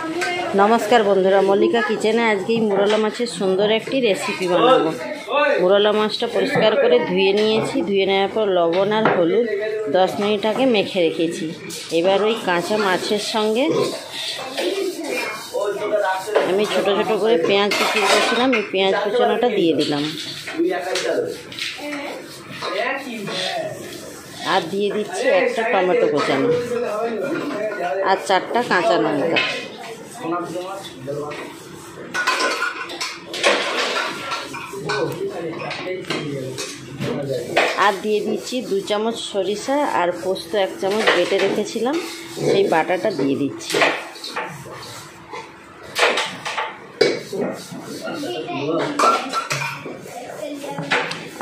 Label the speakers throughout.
Speaker 1: नमस्कार बंधुरा मल्लिका किचेने आज के मुरला माछेर सुंदर एक रेसिपि बनाबो। मुरला माछटा परिष्कार करे धुए निएछि, धुए नेওয়ার पर लवण और हलुद 10 मिनट आगे मेखे रेखेछि। एबार ओई काँचा माछेर संगे आमी छोटो छोटो करे पेঁয়াজ कुचिয়ে রেখেছিলাম, এই পেঁয়াজ কুচানোটা দিয়ে দিলাম আর দিয়ে দিচ্ছি একটা টমেটো কুচানো আর 4টা কাঁচা লঙ্কা। আর দিয়ে দিচ্ছি 2 চামচ সরিষা আর পোস্ত 1 চামচ বেটে রেখেছিলাম, সেই বাটাটা দিয়ে দিচ্ছি।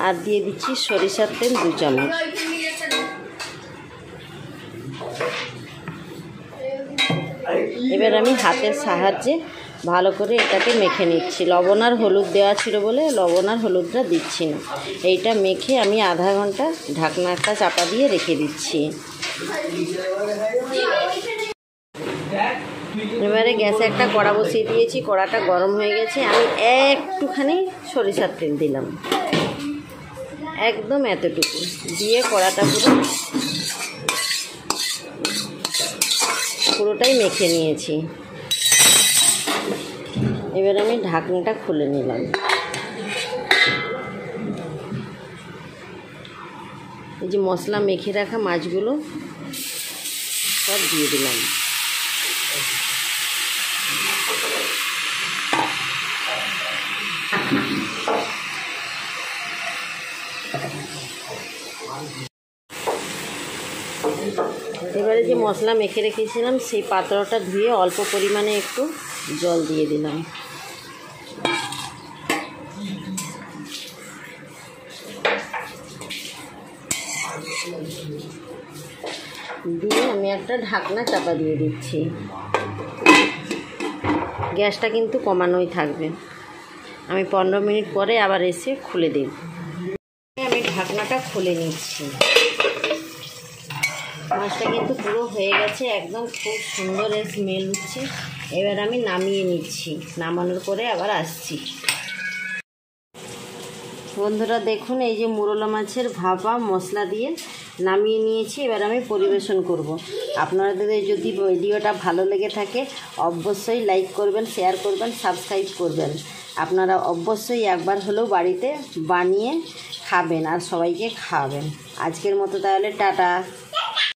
Speaker 1: আর দিয়ে দিচ্ছি সরিষার তেল 2 চামচ। এবার আমি হাতের সাহায্যে ভালো করে এটাকে মেখে নিচ্ছি। লবণ আর হলুদ দেওয়া ছিল বলে লবণ আর হলুদটা দিচ্ছি না। এইটা মেখে আমি আধা ঘন্টা ঢাকনাটা চাপা দিয়ে রেখে দিচ্ছি। এবারে গ্যাসে একটা কড়া বসিয়ে দিয়েছি, কড়াটা গরম হয়ে গেছে। আমি একটুখানি সরিষার তেল দিলাম, একদম এতটুকু দিয়ে কড়াটা পুরোটাই মেখে নিয়েছি। এবার আমি ঢাকনাটা খুলে নিলাম। এই যে মশলা মেখে রাখা মাছগুলো সব দিয়ে দিলাম। এবারে যে মশলা মেখে রেখেছিলাম সেই পাত্রটা ধুয়ে অল্প পরিমাণে একটু জল দিয়ে দিলাম। দিয়ে আমি একটা ঢাকনা চাপা দিয়ে দিচ্ছি। গ্যাসটা কিন্তু কমানোই থাকবে। আমি 15 মিনিট পরে আবার এসে খুলে দেব। আমি ঢাকনাটা খুলে নিচ্ছি। মাছটা কিন্তু পুরো হয়ে গেছে, একদম খুব সুন্দর স্মেল উঠছে। এবার আমি নামিয়ে নিচ্ছি, নামানোর পরে আবার আসছি। বন্ধুরা দেখুন, এই যে মুরলা মাছের ভাপা মশলা দিয়ে নামিয়ে নিয়েছি। এবার আমি পরিবেশন করব। আপনাদের যদি ভিডিওটা ভালো লেগে থাকে অবশ্যই লাইক করবেন, শেয়ার করবেন, সাবস্ক্রাইব করবেন। আপনারা অবশ্যই একবার হলেও বাড়িতে বানিয়ে খাবেন আর সবাইকে খাওয়াবেন। আজকের মতো তাহলে টাটা।